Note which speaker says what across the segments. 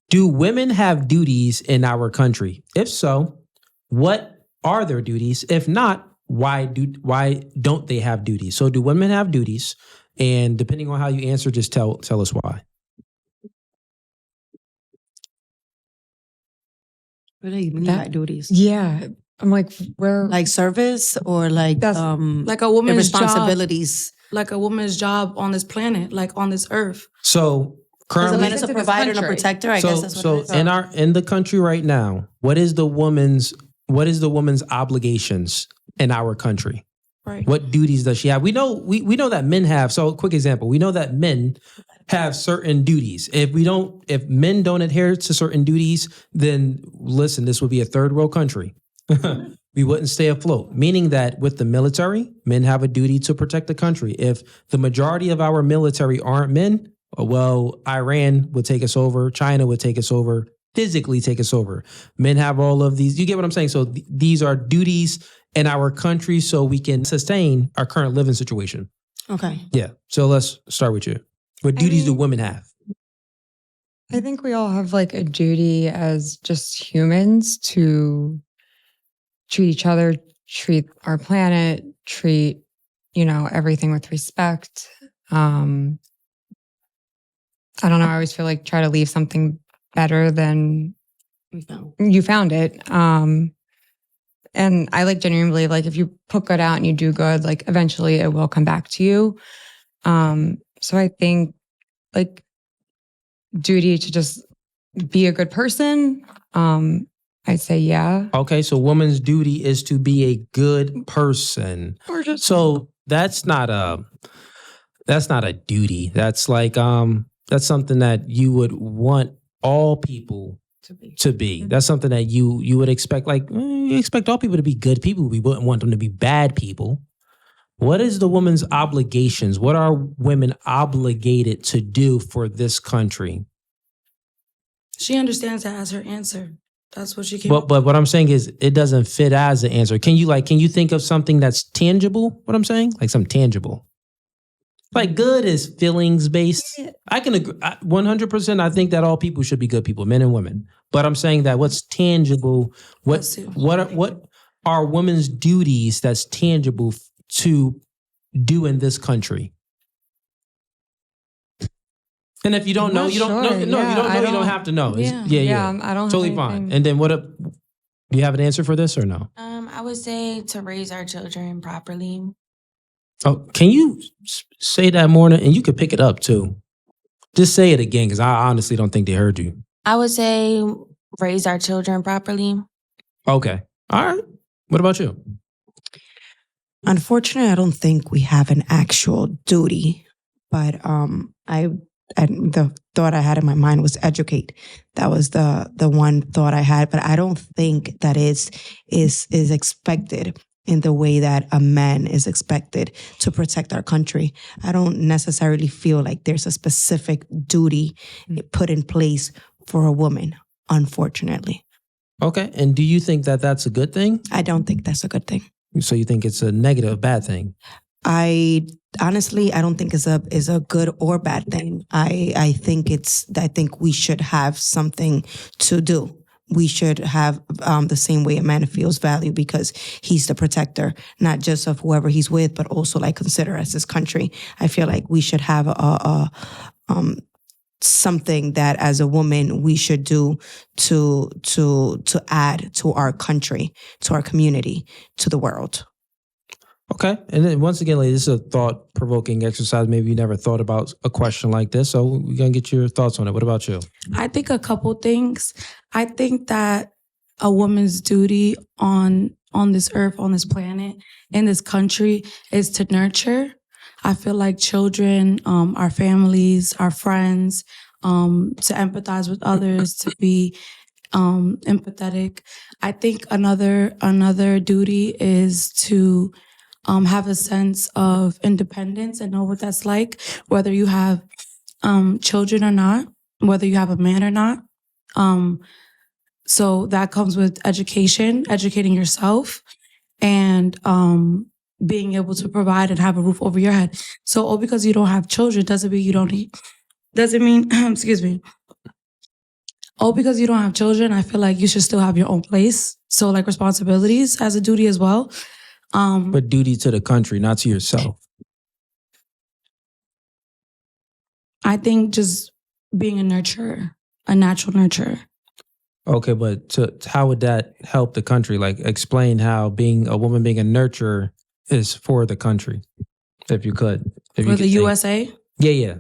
Speaker 1: Do women have duties in our country? If so, what are their duties? If not, why don't they have duties? So do women have duties? And depending on how you answer, just tell us why.
Speaker 2: What do you mean by duties?
Speaker 3: Yeah. I'm like, where?
Speaker 2: Like service or like
Speaker 4: like a woman's
Speaker 2: responsibilities?
Speaker 4: Job, like a woman's job on this planet, like on this earth.
Speaker 1: So
Speaker 2: Because a
Speaker 1: currently,
Speaker 2: man is a provider and a protector. I guess that's what it is.
Speaker 1: in the country right now, what is the woman's obligations in our country?
Speaker 4: Right.
Speaker 1: What duties does she have? We know that men have. So, quick example: we know that men have certain duties. If men don't adhere to certain duties, then listen, this would be a third world country. We wouldn't stay afloat. Meaning that with the military, men have a duty to protect the country. If the majority of our military aren't men, well, Iran would take us over. China would take us over. Physically take us over. Men have all of these. You get what I'm saying? So these are duties in our country so we can sustain our current living situation.
Speaker 2: Okay.
Speaker 1: Yeah. So let's start with you. What duties do women have?
Speaker 3: I think we all have like a duty as just humans to treat each other, treat our planet, treat, everything with respect. I don't know. I always feel like try to leave something better than you found it. And I genuinely believe if you put good out and you do good, eventually it will come back to you. So I think duty to just be a good person. I'd say yeah.
Speaker 1: Okay, so woman's duty is to be a good person. So that's not a duty. That's that's something that you would want all people to be. That's something that you would expect. You expect all people to be good people. We wouldn't want them to be bad people. What is the woman's obligations? What are women obligated to do for this country?
Speaker 4: She understands that as her answer. That's what she can.
Speaker 1: But what I'm saying is it doesn't fit as an answer. Can you think of something that's tangible? What I'm saying? Something tangible. Good is feelings based. I can agree 100%. I think that all people should be good people, men and women. But I'm saying that what's tangible, what are women's duties that's tangible to do in this country? And if you don't know, you don't know. You don't have to know. Yeah.
Speaker 3: I don't
Speaker 1: totally fine. And then do you have an answer for this or no?
Speaker 5: I would say to raise our children properly.
Speaker 1: Oh, can you say that more? And you could pick it up too. Just say it again, because I honestly don't think they heard you.
Speaker 5: I would say raise our children properly.
Speaker 1: Okay. All right. What about you?
Speaker 2: Unfortunately, I don't think we have an actual duty, but the thought I had in my mind was educate. That was the one thought I had, but I don't think that is expected in the way that a man is expected to protect our country. I don't necessarily feel like there's a specific duty put in place for a woman, unfortunately.
Speaker 1: Okay. And do you think that that's a good thing?
Speaker 2: I don't think that's a good thing.
Speaker 1: So you think it's a negative, bad thing?
Speaker 2: I don't think is a good or bad thing. I think we should have something to do. We should have the same way a man feels value because he's the protector, not just of whoever he's with, but also consider as his country. I feel like we should have something that as a woman we should do to add to our country, to our community, to the world.
Speaker 1: Okay. And then once again, this is a thought-provoking exercise. Maybe you never thought about a question like this, so we're going to get your thoughts on it. What about you?
Speaker 4: I think a couple things. I think that a woman's duty on this earth, on this planet, in this country is to nurture. I feel like children, our families, our friends, to empathize with others, to be empathetic. I think another duty is to have a sense of independence and know what that's like, whether you have children or not, whether you have a man or not. So that comes with educating yourself, and being able to provide and have a roof over your head. So because you don't have children doesn't mean excuse me, oh, because you don't have children, I feel like you should still have your own place. So like responsibilities as a duty as well.
Speaker 1: But duty to the country, not to yourself.
Speaker 4: I think just being a nurturer, a natural nurturer.
Speaker 1: Okay, but how would that help the country? Like, explain how being a woman, being a nurturer is for the country, if you could. If
Speaker 4: For
Speaker 1: you
Speaker 4: the
Speaker 1: could think.
Speaker 4: USA,
Speaker 1: Yeah.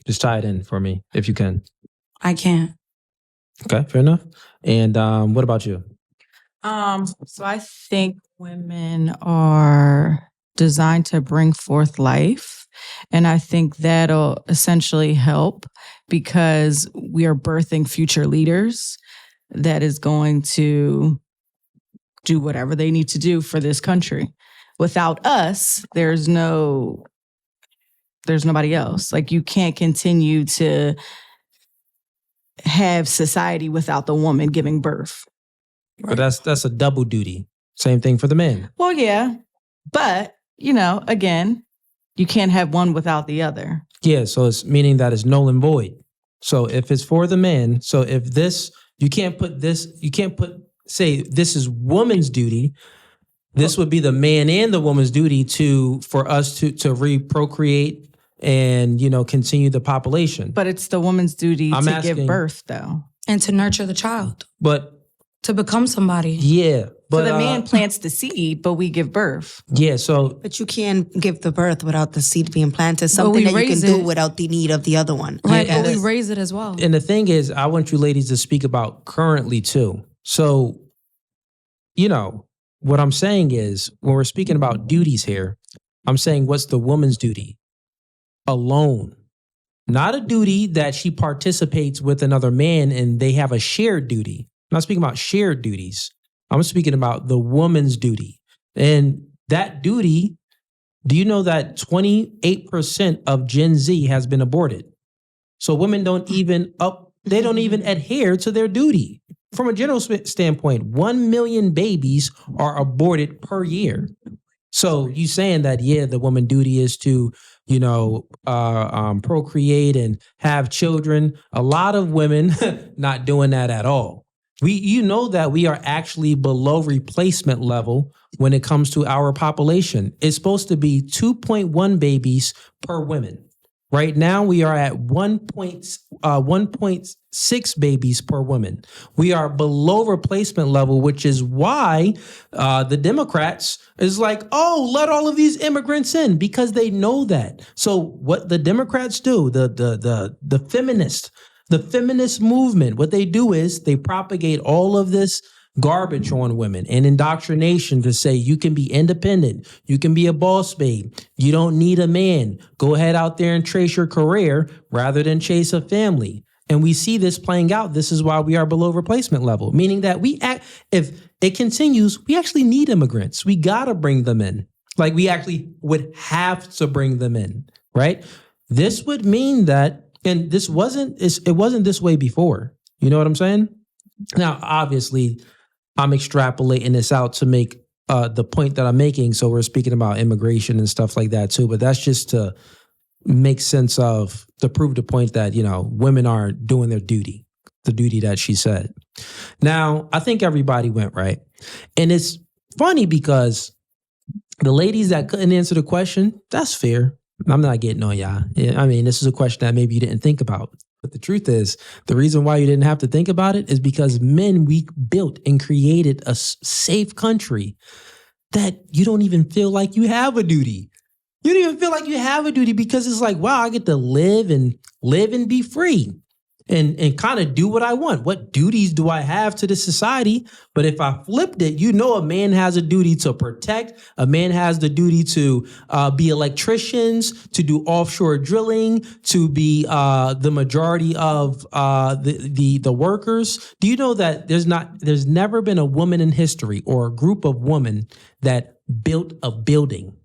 Speaker 1: Just tie it in for me, if you can.
Speaker 4: I can't.
Speaker 1: Okay, fair enough. And what about you?
Speaker 6: So I think women are designed to bring forth life. And I think that'll essentially help because we are birthing future leaders that is going to do whatever they need to do for this country. Without us, there's nobody else. Like, you can't continue to have society without the woman giving birth.
Speaker 1: But that's a double duty. Same thing for the men.
Speaker 6: Well, yeah. But, again, you can't have one without the other.
Speaker 1: Yeah, so it's meaning that it's null and void. So if it's for the men, so if this, you can't say this is woman's duty. This would be the man and the woman's duty for us to procreate and, continue the population.
Speaker 6: But it's the woman's duty
Speaker 1: I'm
Speaker 6: to
Speaker 1: asking-
Speaker 6: give birth, though.
Speaker 4: And to nurture the child,
Speaker 1: But
Speaker 4: to become somebody.
Speaker 1: yeah, but
Speaker 6: So the man plants the seed, but we give birth.
Speaker 1: yeah, so
Speaker 2: But you can't give the birth without the seed being planted. Something
Speaker 4: we
Speaker 2: that you can
Speaker 4: raise
Speaker 2: do
Speaker 4: it.
Speaker 2: without the need of the other one.
Speaker 4: Right,
Speaker 1: Yeah,
Speaker 4: but we
Speaker 1: and-
Speaker 4: raise it as well.
Speaker 1: and the thing is, I want you ladies to speak about currently too. So, what I'm saying is, when we're speaking about duties here, I'm saying, what's the woman's duty? Alone. Not a duty that she participates with another man and they have a shared duty. I'm not speaking about shared duties. I'm speaking about the woman's duty. And that duty, do you know that 28% of Gen Z has been aborted? So women don't even adhere to their duty. From a general standpoint, 1 million babies are aborted per year. So you saying that, yeah, the woman duty is to, procreate and have children. A lot of women not doing that at all. That we are actually below replacement level when it comes to our population. It's supposed to be 2.1 babies per woman. Right now, we are at 1.6 babies per woman. We are below replacement level, which is why the Democrats is like, oh, let all of these immigrants in, because they know that. So what the Democrats do, the feminist movement, what they do is they propagate all of this garbage on women and indoctrination to say you can be independent, you can be a boss babe, you don't need a man, go ahead out there and trace your career rather than chase a family. And we see this playing out. This is why we are below replacement level, meaning that if it continues, we actually need immigrants. We gotta bring them in. Like, we actually would have to bring them in, right? This would mean that, and it wasn't this way before. You know what I'm saying? Now, obviously, I'm extrapolating this out to make the point that I'm making. So we're speaking about immigration and stuff like that too. But that's just to make sense of, to prove the point that, women are doing their duty, the duty that she said. Now, I think everybody went right. And it's funny because the ladies that couldn't answer the question, that's fair. I'm not getting on y'all. I mean, this is a question that maybe you didn't think about. But the truth is, the reason why you didn't have to think about it is because we built and created a safe country that you don't even feel like you have a duty. You don't even feel like you have a duty because it's like, wow, I get to live and be free and kind of do what I want. What duties do I have to the society? But if I flipped it, a man has a duty to protect. A man has the duty to be electricians, to do offshore drilling, to be the majority of the workers. Do you know that there's never been a woman in history or a group of women that built a building?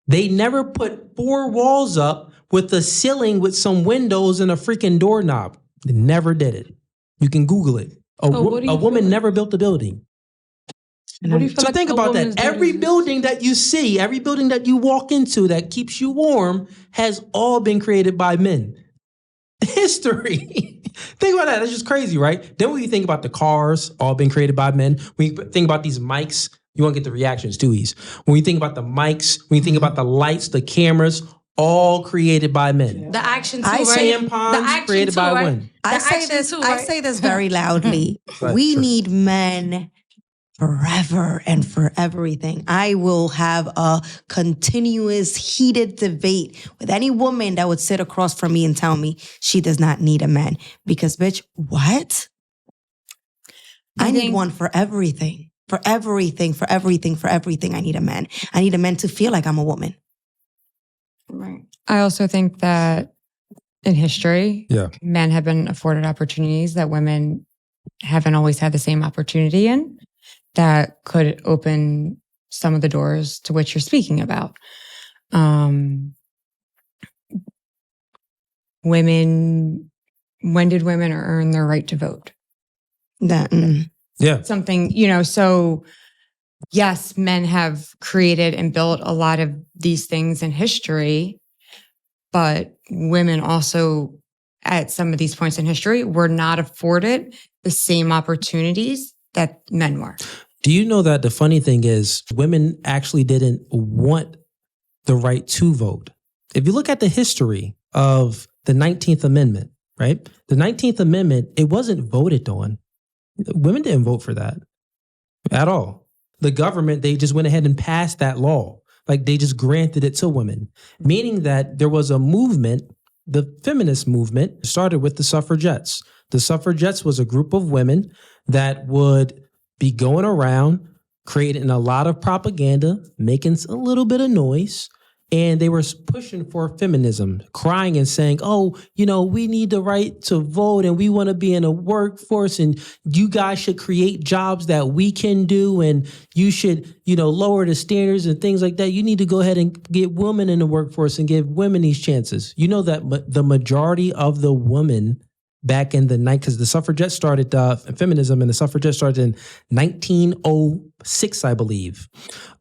Speaker 1: They never put 4 walls up with a ceiling with some windows and a freaking doorknob. They never did it. You can Google it. A woman never built a building.
Speaker 3: What do you feel
Speaker 1: So
Speaker 3: like
Speaker 1: think
Speaker 3: a
Speaker 1: about that.
Speaker 3: woman's
Speaker 1: Every
Speaker 3: duty is?
Speaker 1: building that you see, every building that you walk into that keeps you warm has all been created by men. history. Think about that. That's just crazy, right? Then when you think about the cars all being created by men, when you think about these mics, you won't get the reactions too easy. When you think about the mics, when you think about the lights, the cameras, all created by men.
Speaker 4: The action too,
Speaker 2: I
Speaker 4: right?
Speaker 1: Tampons created by women.
Speaker 2: I say
Speaker 4: action
Speaker 2: this.
Speaker 4: too,
Speaker 2: I
Speaker 4: right?
Speaker 2: say this very loudly.
Speaker 1: Right,
Speaker 2: We
Speaker 1: sure.
Speaker 2: need men forever and for everything. I will have a continuous heated debate with any woman that would sit across from me and tell me she does not need a man. Because, bitch, what? I need one for everything. For everything, for everything, for everything. I need a man. I need a man to feel like I'm a woman.
Speaker 4: Right.
Speaker 3: I also think that in history,
Speaker 1: Yeah.
Speaker 3: men have been afforded opportunities that women haven't always had the same opportunity in, that could open some of the doors to which you're speaking about. Women, when did women earn their right to vote?
Speaker 2: That,
Speaker 1: Yeah.
Speaker 3: Something, so yes, men have created and built a lot of these things in history, but women also, at some of these points in history, were not afforded the same opportunities that men were.
Speaker 1: Do you know that the funny thing is women actually didn't want the right to vote? If you look at the history of the 19th Amendment, right? The 19th Amendment, it wasn't voted on. Women didn't vote for that at all. The government, they just went ahead and passed that law. Like they just granted it to women, meaning that there was a movement, the feminist movement started with the suffragettes. The suffragettes was a group of women that would be going around creating a lot of propaganda, making a little bit of noise. And they were pushing for feminism, crying and saying, oh, we need the right to vote and we want to be in a workforce and you guys should create jobs that we can do and you should, lower the standards and things like that. You need to go ahead and get women in the workforce and give women these chances. You know that the majority of the women back in the night, because the suffragettes started feminism and the suffragettes started in 1906, I believe,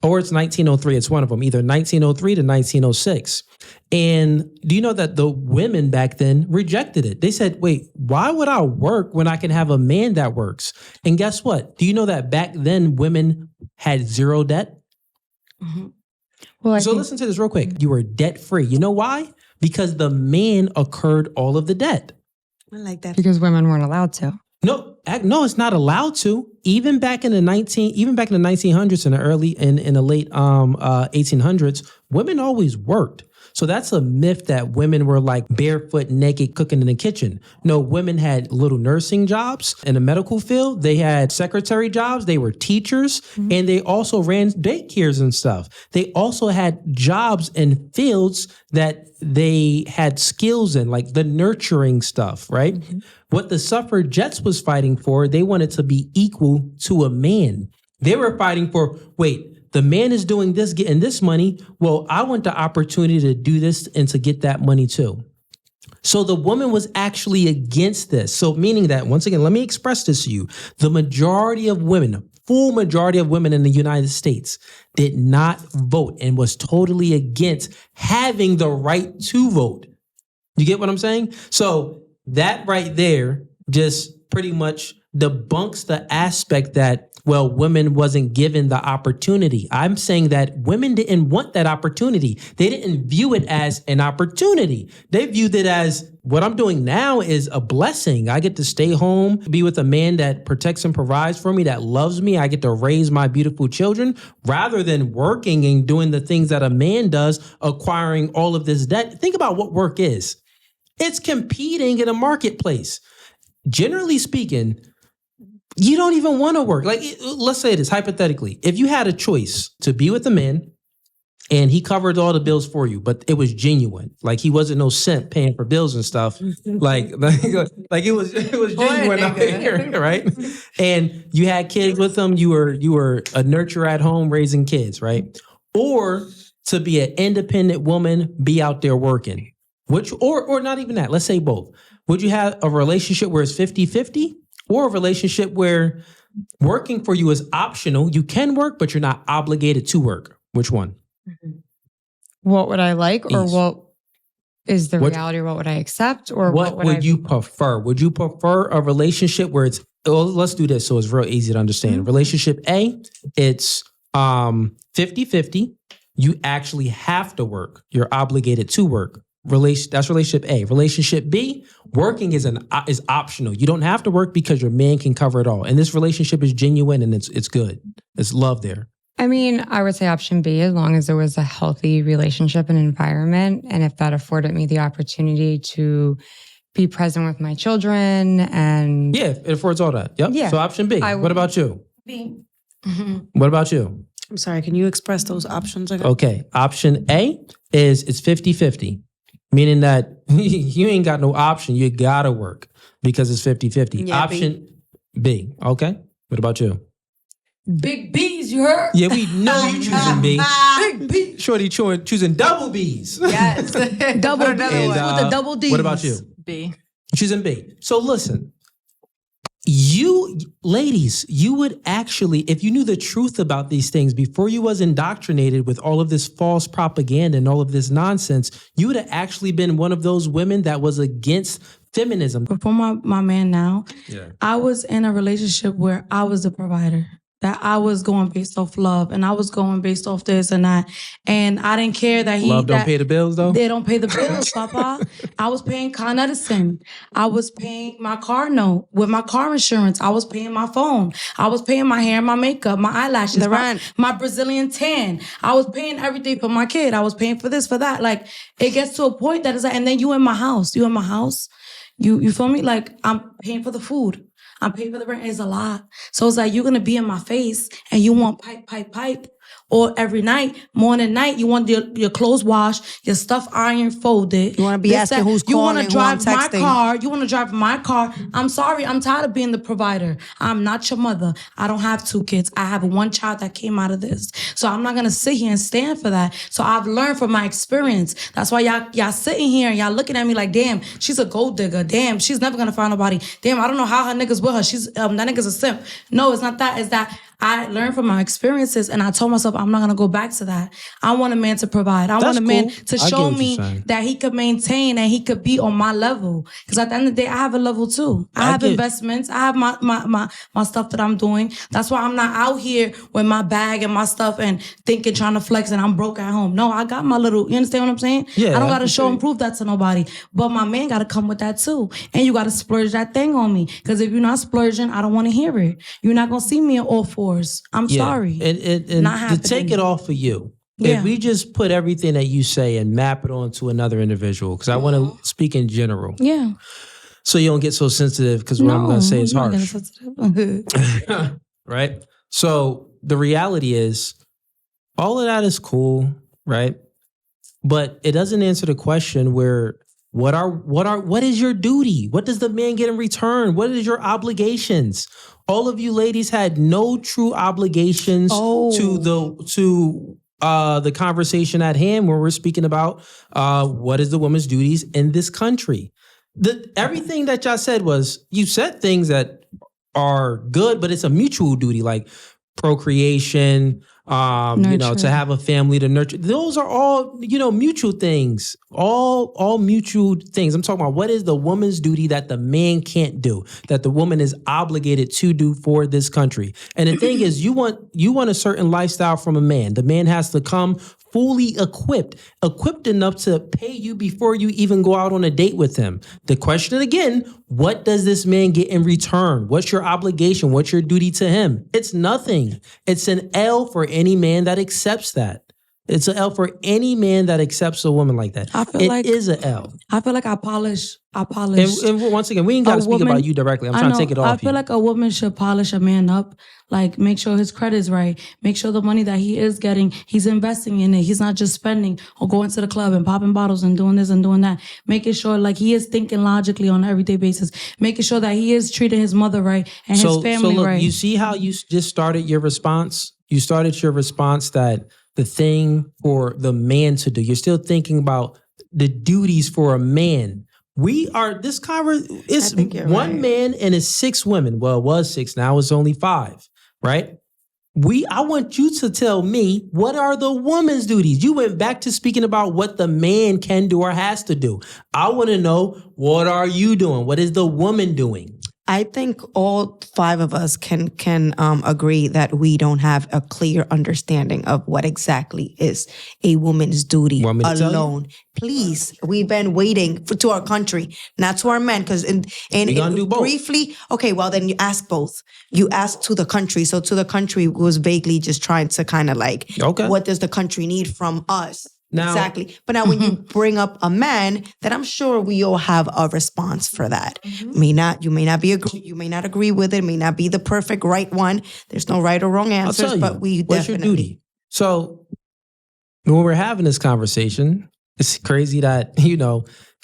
Speaker 1: or it's 1903. It's one of them, either 1903 to 1906. And do you know that the women back then rejected it? They said, wait, why would I work when I can have a man that works? And guess what? Do you know that back then women had zero debt?
Speaker 2: mm-hmm.
Speaker 3: Well,
Speaker 1: So listen to this real quick. You were debt free. You know why? Because the man incurred all of the debt.
Speaker 2: I like that.
Speaker 3: because women weren't allowed to.
Speaker 1: No, it's not allowed to. Even back in the 1900s and in the late 1800s, women always worked. So that's a myth that women were like barefoot, naked, cooking in the kitchen. No, women had little nursing jobs in the medical field. They had secretary jobs. They were teachers, and they also ran daycares and stuff. They also had jobs in fields that they had skills in, like the nurturing stuff, right? Mm-hmm. What the suffragettes was fighting for, they wanted to be equal to a man. They were fighting for, wait, the man is doing this, getting this money. Well, I want the opportunity to do this and to get that money too. So the woman was actually against this. So meaning that, once again, let me express this to you. The majority of women, full majority of women in the United States did not vote and was totally against having the right to vote. You get what I'm saying? So that right there just pretty much debunks the aspect that, well, women wasn't given the opportunity. I'm saying that women didn't want that opportunity. They didn't view it as an opportunity. They viewed it as, what I'm doing now is a blessing. I get to stay home, be with a man that protects and provides for me, that loves me. I get to raise my beautiful children rather than working and doing the things that a man does, acquiring all of this debt. Think about what work is. It's competing in a marketplace. Generally speaking, you don't even want to work. Like, let's say this hypothetically. If you had a choice to be with a man and he covered all the bills for you, but it was genuine, like he wasn't no simp paying for bills and stuff, like it was genuine out here, right? And you had kids with him. You were a nurturer at home raising kids, right? Or to be an independent woman, be out there working, which or not even that. Let's say both. Would you have a relationship where it's 50-50? Or a relationship where working for you is optional? You can work, but you're not obligated to work. Which one?
Speaker 3: What would I like, or
Speaker 1: Ease.
Speaker 3: what is the
Speaker 1: What-
Speaker 3: reality, or what would I accept, or
Speaker 1: what would you prefer? Would you prefer a relationship where it's, well, let's do this so it's real easy to understand. Relationship A, it's 50-50. You actually have to work. You're obligated to work. That's relationship A. Relationship B, working is optional. You don't have to work because your man can cover it all. And this relationship is genuine and it's good. It's love there.
Speaker 3: I mean, I would say option B, as long as there was a healthy relationship and environment, and if that afforded me the opportunity to be present with my children and
Speaker 1: Yeah, it affords all that. Yep.
Speaker 3: Yeah.
Speaker 1: So option B. What about you? What about you?
Speaker 4: I'm sorry, can you express those options again?
Speaker 1: Okay. Option A is it's 50-50, meaning that you ain't got no option. You gotta work because it's 50-50.
Speaker 4: Yeah,
Speaker 1: Option B. Okay. What about you?
Speaker 4: Big B's, you heard?
Speaker 1: Yeah, we know you choosing B.
Speaker 4: Big B.
Speaker 1: Shorty choosing double B's.
Speaker 4: Yes. Double B.
Speaker 1: And,
Speaker 4: With the double D's.
Speaker 1: What about you?
Speaker 6: B.
Speaker 1: Choosing B. So listen, you ladies, you would actually, if you knew the truth about these things before you was indoctrinated with all of this false propaganda and all of this nonsense, you would have actually been one of those women that was against feminism.
Speaker 4: Before my man now, I was in a relationship where I was the provider. That I was going based off love, and I was going based off this and that, and I didn't care that
Speaker 1: Love don't pay the bills though?
Speaker 4: They don't pay the bills, Papa. I was paying Con Edison. I was paying my car note with my car insurance. I was paying my phone. I was paying my hair, my makeup, my eyelashes,
Speaker 2: The rent.
Speaker 4: my Brazilian tan. I was paying everything for my kid. I was paying for this, for that. Like, it gets to a point that is like, and then you in my house. You feel me? Like, I'm paying for the food. I'm paying for the rent. It's a lot. So it's like, you're going to be in my face and you want pipe. Or every night, morning, night, you want your clothes washed, your stuff ironed, folded.
Speaker 2: You want to be
Speaker 4: This,
Speaker 2: asking
Speaker 4: that.
Speaker 2: who's
Speaker 4: You
Speaker 2: calling,
Speaker 4: want to
Speaker 2: who I'm
Speaker 4: drive my
Speaker 2: texting.
Speaker 4: car. You want to drive my car. I'm sorry. I'm tired of being the provider. I'm not your mother. I don't have 2 kids. I have 1 child that came out of this. So I'm not going to sit here and stand for that. So I've learned from my experience. That's why y'all sitting here and y'all looking at me like, damn, she's a gold digger. Damn, she's never going to find nobody. Damn, I don't know how her niggas with her. She's that nigga's a simp. No, it's not that. It's that I learned from my experiences, and I told myself I'm not gonna go back to that. I want a man to provide. I want a man
Speaker 1: cool.
Speaker 4: to
Speaker 1: I get
Speaker 4: show
Speaker 1: what you're
Speaker 4: me
Speaker 1: saying.
Speaker 4: that he could maintain and he could be on my level. Because at the end of the day, I have a level too. I have
Speaker 1: get-
Speaker 4: investments. I have my stuff that I'm doing. That's why I'm not out here with my bag and my stuff and thinking, trying to flex, and I'm broke at home. No, I got my little. You understand what I'm saying?
Speaker 1: Yeah,
Speaker 4: I don't
Speaker 1: I
Speaker 4: gotta
Speaker 1: can
Speaker 4: show
Speaker 1: see.
Speaker 4: and prove that to nobody. But my man gotta come with that too, and you gotta splurge that thing on me. Because if you're not splurging, I don't want to hear it. You're not gonna see me in all 4s. I'm sorry.
Speaker 1: And
Speaker 4: Not
Speaker 1: to take
Speaker 4: happening.
Speaker 1: it off of you,
Speaker 4: Yeah.
Speaker 1: if we just put everything that you say and map it onto another individual, because I want to speak in general,
Speaker 4: Yeah.
Speaker 1: so you don't get so sensitive, because what I'm going to say is
Speaker 4: I'm not
Speaker 1: harsh,
Speaker 4: getting sensitive.
Speaker 1: right? So the reality is, all of that is cool, right? But it doesn't answer the question where what is your duty? What does the man get in return? What is your obligations? All of you ladies had no true obligations to the conversation at hand where we're speaking about what is the woman's duties in this country. Everything that y'all said was, you said things that are good, but it's a mutual duty, like procreation, to have a family, to nurture. Those are all, mutual things, all mutual things. I'm talking about what is the woman's duty that the man can't do, that the woman is obligated to do for this country. And the thing is, you want a certain lifestyle from a man. The man has to come fully equipped enough to pay you before you even go out on a date with him. The question again, what does this man get in return? What's your obligation? What's your duty to him? It's nothing. It's an L for any man that accepts that. It's an L for any man that accepts a woman like that.
Speaker 4: I feel
Speaker 1: It
Speaker 4: like-
Speaker 1: is an L.
Speaker 4: I feel like I polish.
Speaker 1: And once again, we ain't got to speak about you directly. I'm trying to take it off
Speaker 4: I feel
Speaker 1: you.
Speaker 4: like a woman should polish a man up, like make sure his credit's right, make sure the money that he is getting, he's investing in it. He's not just spending or going to the club and popping bottles and doing this and doing that. Making sure like he is thinking logically on an everyday basis. Making sure that he is treating his mother right and his family
Speaker 1: look,
Speaker 4: right.
Speaker 1: you see how you just started your response? You started your response that the thing for the man to do, you're still thinking about the duties for a man. It's
Speaker 2: think you're
Speaker 1: one
Speaker 2: right.
Speaker 1: man and it's 6 women. Well, it was 6, now it's only 5, right? I want you to tell me, what are the woman's duties? You went back to speaking about what the man can do or has to do. I want to know, what are you doing? What is the woman doing?
Speaker 2: I think all five of us can agree that we don't have a clear understanding of what exactly is a woman's duty
Speaker 1: Want me to tell you?
Speaker 2: alone. Please, we've been waiting to our country, not to our men, because
Speaker 1: We gonna do both.
Speaker 2: briefly. Okay, well then you ask both. You ask to the country, so to the country was vaguely just trying to kind of like,
Speaker 1: Okay.
Speaker 2: what does the country need from us?
Speaker 1: Now-
Speaker 2: Exactly. But now when you bring up a man, then I'm sure we all have a response for that. You may not you may not agree with it, may not be the perfect right one. There's no right or wrong
Speaker 1: I'll
Speaker 2: answers,
Speaker 1: tell you,
Speaker 2: but we
Speaker 1: what's your
Speaker 2: definitely
Speaker 1: duty? So when we're having this conversation, it's crazy that,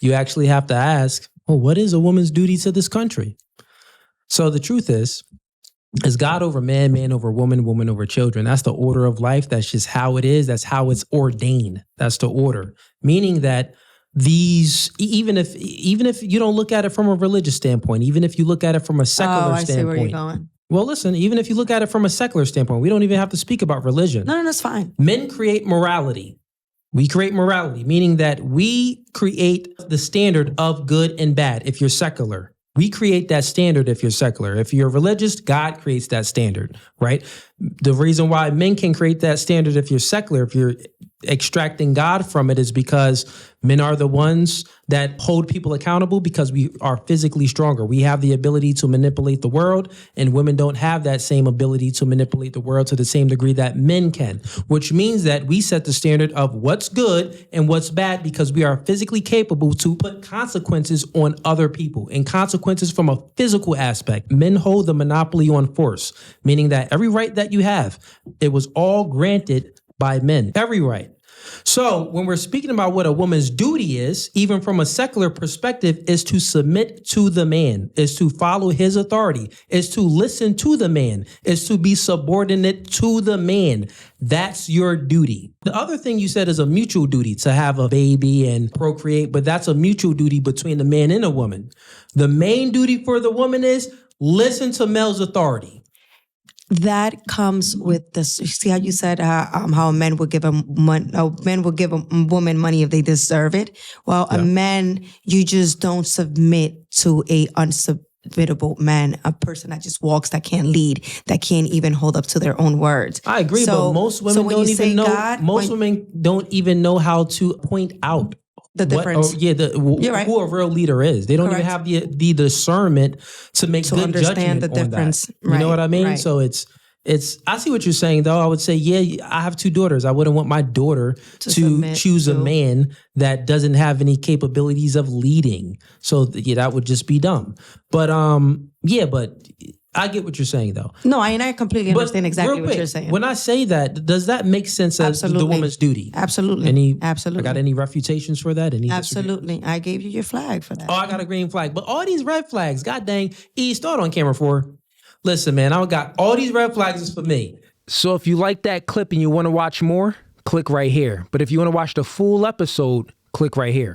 Speaker 1: you actually have to ask, well, what is a woman's duty to this country? So the truth is God over man, man over woman, woman over children. That's the order of life. That's just how it is. That's how it's ordained. That's the order. Meaning that these, even if you don't look at it from a religious standpoint, even if you look at it from a secular
Speaker 2: I see where you're
Speaker 1: standpoint.
Speaker 2: going.
Speaker 1: Well, listen, even if you look at it from a secular standpoint, we don't even have to speak about religion.
Speaker 2: No, that's fine.
Speaker 1: Men create morality. We create morality, meaning that we create the standard of good and bad if you're secular. We create that standard if you're secular. If you're religious, God creates that standard, right? The reason why men can create that standard if you're secular, if you're extracting God from it, is because men are the ones that hold people accountable because we are physically stronger. We have the ability to manipulate the world, and women don't have that same ability to manipulate the world to the same degree that men can, which means that we set the standard of what's good and what's bad because we are physically capable to put consequences on other people, and consequences from a physical aspect. Men hold the monopoly on force, meaning that every right that you have, it was all granted by men, every right. So when we're speaking about what a woman's duty is, even from a secular perspective, is to submit to the man, is to follow his authority, is to listen to the man, is to be subordinate to the man. That's your duty. The other thing you said is a mutual duty to have a baby and procreate, but that's a mutual duty between the man and a woman. The main duty for the woman is listen to male's authority.
Speaker 2: That comes with this. See how you said how men would give men would give a woman money if they deserve it. Well, a man, you just don't submit to a unsubmittable man, a person that just walks, that can't lead, that can't even hold up to their own words.
Speaker 1: I agree, but most women don't even know. Women don't even know how to point out
Speaker 2: the difference.
Speaker 1: You're right. Who a real leader is. They don't even have the discernment to make good
Speaker 2: understand
Speaker 1: judgment
Speaker 2: the difference.
Speaker 1: On that. You know what I mean?
Speaker 2: Right.
Speaker 1: So it's. I see what you're saying, though. I would say, I have 2 daughters. I wouldn't want my daughter to choose a man that doesn't have any capabilities of leading. So that would just be dumb. But but I get what you're saying, though.
Speaker 2: No, I completely understand exactly what you're saying.
Speaker 1: When I say that, does that make sense as the woman's duty?
Speaker 2: Absolutely.
Speaker 1: I got any refutations for that?
Speaker 2: Absolutely. I gave you your flag for that.
Speaker 1: Oh, I got a green flag. But all these red flags, god dang, start on camera for. Listen, man, I got all these red flags is for me. So if you like that clip and you want to watch more, click right here. But if you want to watch the full episode, click right here.